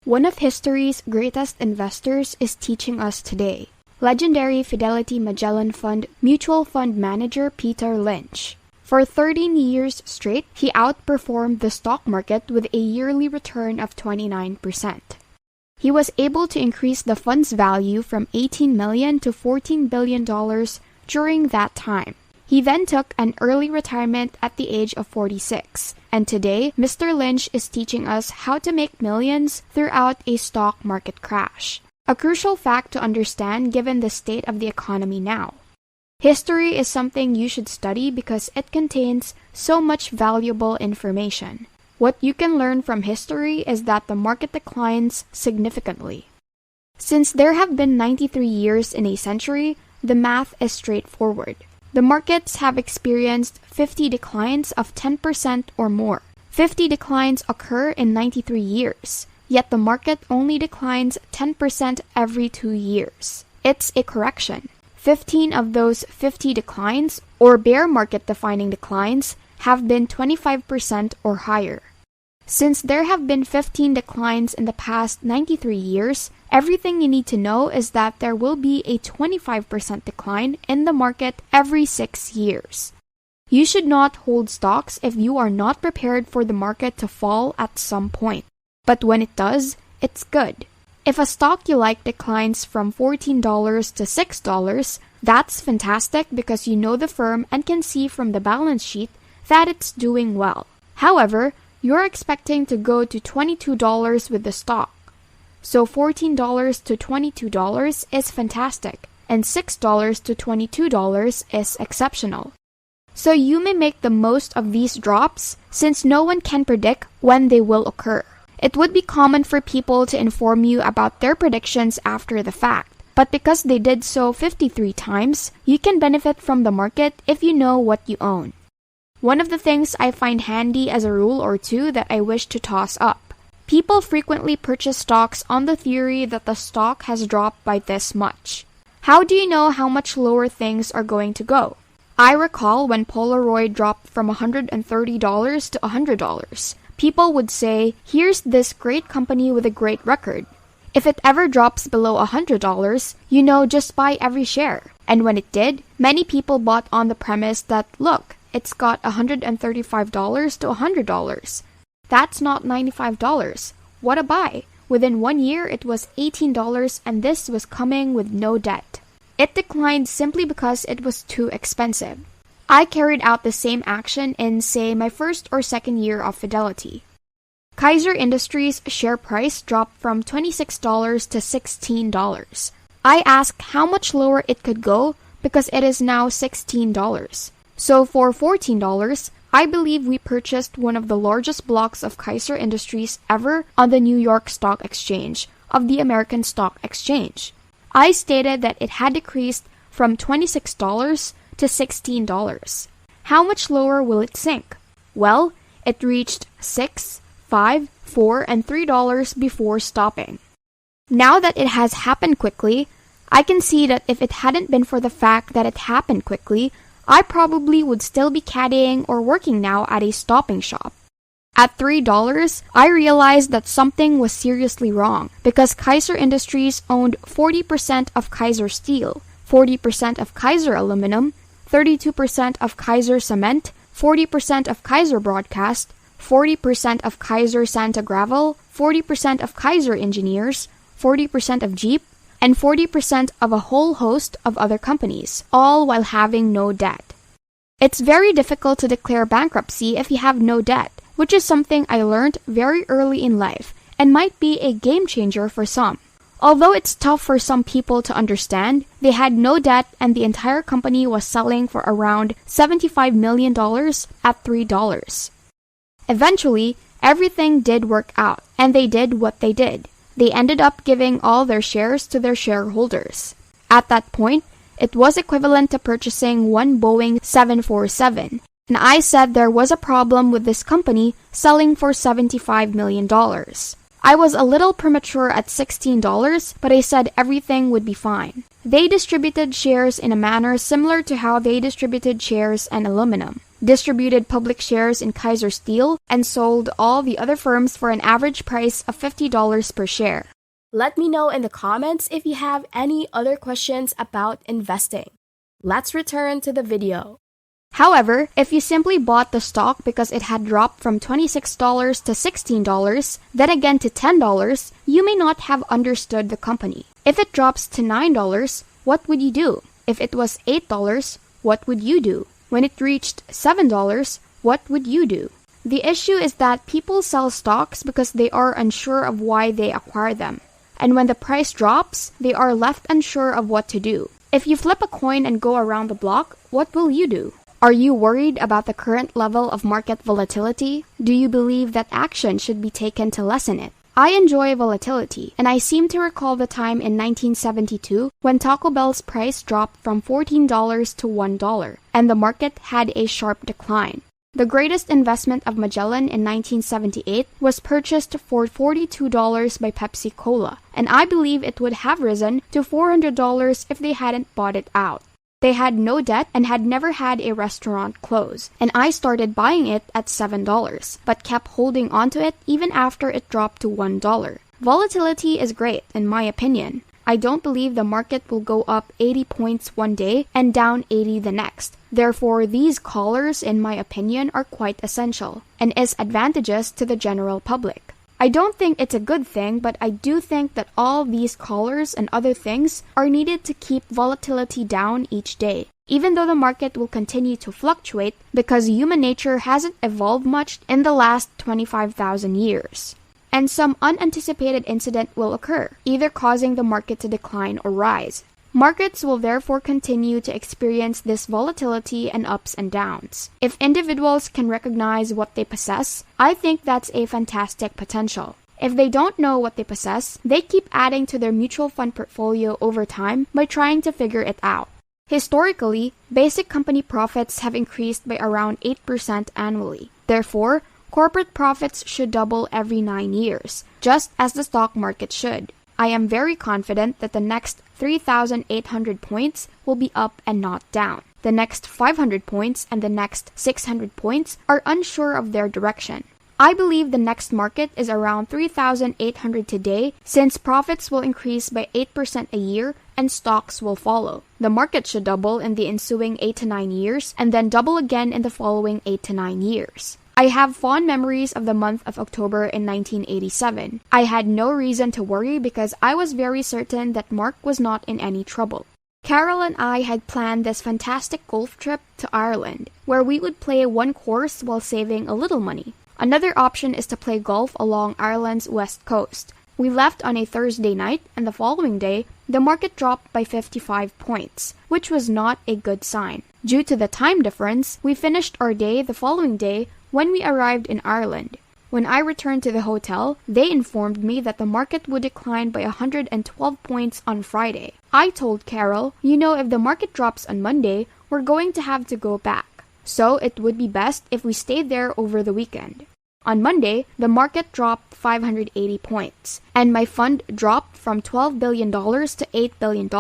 One of history's greatest investors is teaching us today. Legendary Fidelity Magellan Fund mutual fund manager Peter Lynch. For 13 years straight, he outperformed the stock market with a yearly return of 29%. He was able to increase the fund's value from $18 million to $14 billion during that time. He then took an early retirement at the age of 46, and today, Mr. Lynch is teaching us how to make millions throughout a stock market crash. A crucial fact to understand given the state of the economy now. History is something you should study because it contains so much valuable information. What you can learn from history is that the market declines significantly. Since there have been 93 years in a century, the math is straightforward. The markets have experienced 50 declines of 10% or more. 50 declines occur in 93 years, yet the market only declines 10% every 2 years. It's a correction. 15 of those 50 declines, or bear market defining declines, have been 25% or higher. Since there have been 15 declines in the past 93 years, everything you need to know is that there will be a 25% decline in the market every 6 years. You should not hold stocks if you are not prepared for the market to fall at some point. But when it does, it's good. If a stock you like declines from $14 to $6, that's fantastic because you know the firm and can see from the balance sheet that it's doing well. However, you're expecting to go to $22 with the stock. So $14 to $22 is fantastic, and $6 to $22 is exceptional. So you may make the most of these drops since no one can predict when they will occur. It would be common for people to inform you about their predictions after the fact, but because they did so 53 times, you can benefit from the market if you know what you own. One of the things I find handy as a rule or two that I wish to toss up. People frequently purchase stocks on the theory that the stock has dropped by this much. How do you know how much lower things are going to go? I recall when Polaroid dropped from $130 to $100. People would say, here's this great company with a great record. If it ever drops below $100, you know, just buy every share. And when it did, many people bought on the premise that, look, it's got $135 to $100. That's not $95. What a buy! Within 1 year, it was $18 and this was coming with no debt. It declined simply because it was too expensive. I carried out the same action in, say, my first or second year of Fidelity. Kaiser Industries' share price dropped from $26 to $16. I asked how much lower it could go because it is now $16. So for $14, I believe we purchased one of the largest blocks of Kaiser Industries ever on the New York Stock Exchange of the American Stock Exchange. I stated that it had decreased from $26 to $16. How much lower will it sink? Well, it reached $6, $5, $4, and $3 before stopping. Now that it has happened quickly, I can see that if it hadn't been for the fact that it happened quickly, I probably would still be caddying or working now at a stopping shop. At $3, I realized that something was seriously wrong because Kaiser Industries owned 40% of Kaiser Steel, 40% of Kaiser Aluminum, 32% of Kaiser Cement, 40% of Kaiser Broadcast, 40% of Kaiser Santa Gravel, 40% of Kaiser Engineers, 40% of Jeep, and 40% of a whole host of other companies, all while having no debt. It's very difficult to declare bankruptcy if you have no debt, which is something I learned very early in life and might be a game changer for some. Although it's tough for some people to understand, they had no debt and the entire company was selling for around $75 million at $3. Eventually, everything did work out, and they did what they did. They ended up giving all their shares to their shareholders. At that point, it was equivalent to purchasing one Boeing 747, and I said there was a problem with this company selling for $75 million. I was a little premature at $16, but I said everything would be fine. They distributed shares in a manner similar to how they distributed shares and aluminum. distributed public shares in Kaiser Steel, and sold all the other firms for an average price of $50 per share. Let me know in the comments if you have any other questions about investing. Let's return to the video. However, if you simply bought the stock because it had dropped from $26 to $16, then again to $10, you may not have understood the company. If it drops to $9, what would you do? If it was $8, what would you do? When it reached $7, what would you do? The issue is that people sell stocks because they are unsure of why they acquire them. And when the price drops, they are left unsure of what to do. If you flip a coin and go around the block, what will you do? Are you worried about the current level of market volatility? Do you believe that action should be taken to lessen it? I enjoy volatility, and I seem to recall the time in 1972 when Taco Bell's price dropped from $14 to $1, and the market had a sharp decline. The greatest investment of Magellan in 1978 was purchased for $42 by Pepsi Cola, and I believe it would have risen to $400 if they hadn't bought it out. They had no debt and had never had a restaurant close, and I started buying it at $7, but kept holding onto it even after it dropped to $1. Volatility is great, in my opinion. I don't believe the market will go up 80 points one day and down 80 the next. Therefore, these collars, in my opinion, are quite essential, and is advantageous to the general public. I don't think it's a good thing, but I do think that all these collars and other things are needed to keep volatility down each day, even though the market will continue to fluctuate because human nature hasn't evolved much in the last 25,000 years. And some unanticipated incident will occur, either causing the market to decline or rise. Markets will therefore continue to experience this volatility and ups and downs. If individuals can recognize what they possess, I think that's a fantastic potential. If they don't know what they possess, they keep adding to their mutual fund portfolio over time by trying to figure it out. Historically, basic company profits have increased by around 8% annually. Therefore, corporate profits should double every 9 years, just as the stock market should. I am very confident that the next 3,800 points will be up and not down. The next 500 points and the next 600 points are unsure of their direction. I believe the next market is around 3,800 today, since profits will increase by 8% a year and stocks will follow. The market should double in the ensuing 8 to 9 years and then double again in the following 8 to 9 years. I have fond memories of the month of October in 1987. I had no reason to worry because I was very certain that Mark was not in any trouble. Carol and I had planned this fantastic golf trip to Ireland, where we would play one course while saving a little money. Another option is to play golf along Ireland's west coast. We left on a Thursday night, and the following day, the market dropped by 55 points, which was not a good sign. Due to the time difference, we finished our day the following day when we arrived in Ireland. When I returned to the hotel, they informed me that the market would decline by 112 points on Friday. I told Carol, if the market drops on Monday, we're going to have to go back. So it would be best if we stayed there over the weekend. On Monday, the market dropped 580 points, and my fund dropped from $12 billion to $8 billion.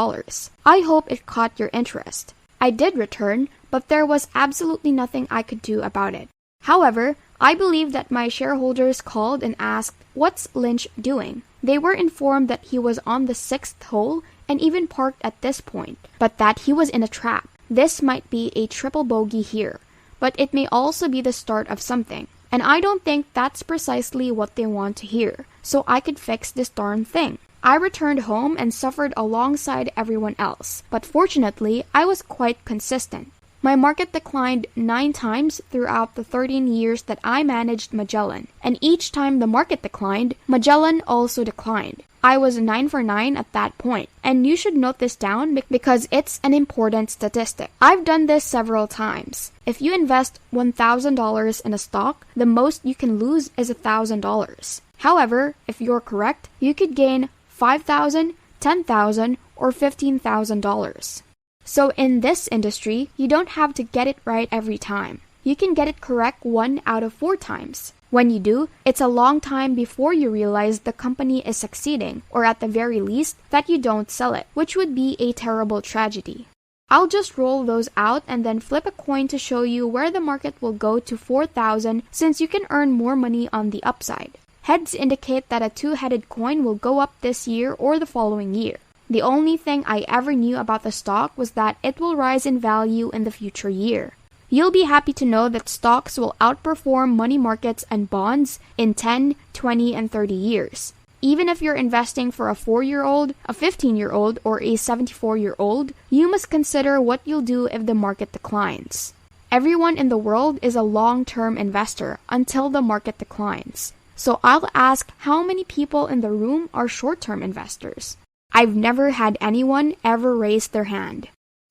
I hope it caught your interest. I did return, but there was absolutely nothing I could do about it. However, I believe that my shareholders called and asked, "What's Lynch doing?" They were informed that he was on the 6th hole and even parked at this point, but that he was in a trap. This might be a triple bogey here, but it may also be the start of something. And I don't think that's precisely what they want to hear, so I could fix this darn thing. I returned home and suffered alongside everyone else, but fortunately, I was quite consistent. My market declined 9 times throughout the 13 years that I managed Magellan, and each time the market declined, Magellan also declined. I was 9 for 9 at that point, and you should note this down because it's an important statistic. I've done this several times. If you invest $1,000 in a stock, the most you can lose is $1,000. However, if you're correct, you could gain $5,000, $10,000, or $15,000. So in this industry, you don't have to get it right every time. You can get it correct 1 out of 4 times. When you do, it's a long time before you realize the company is succeeding, or at the very least, that you don't sell it, which would be a terrible tragedy. I'll just roll those out and then flip a coin to show you where the market will go to 4,000 since you can earn more money on the upside. Heads indicate that a two-headed coin will go up this year or the following year. The only thing I ever knew about the stock was that it will rise in value in the future year. You'll be happy to know that stocks will outperform money markets and bonds in 10, 20, and 30 years. Even if you're investing for a 4-year-old, a 15-year-old, or a 74-year-old, you must consider what you'll do if the market declines. Everyone in the world is a long-term investor until the market declines. So I'll ask how many people in the room are short-term investors. I've never had anyone ever raise their hand.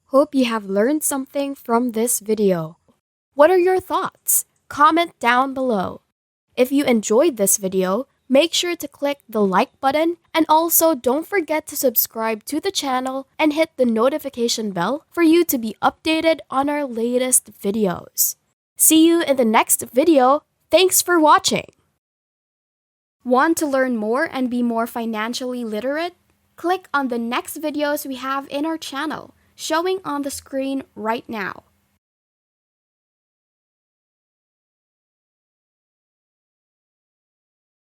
Hope you have learned something from this video. What are your thoughts? Comment down below. If you enjoyed this video, make sure to click the like button and also don't forget to subscribe to the channel and hit the notification bell for you to be updated on our latest videos. See you in the next video. Thanks for watching. Want to learn more and be more financially literate? Click on the next videos we have in our channel, showing on the screen right now.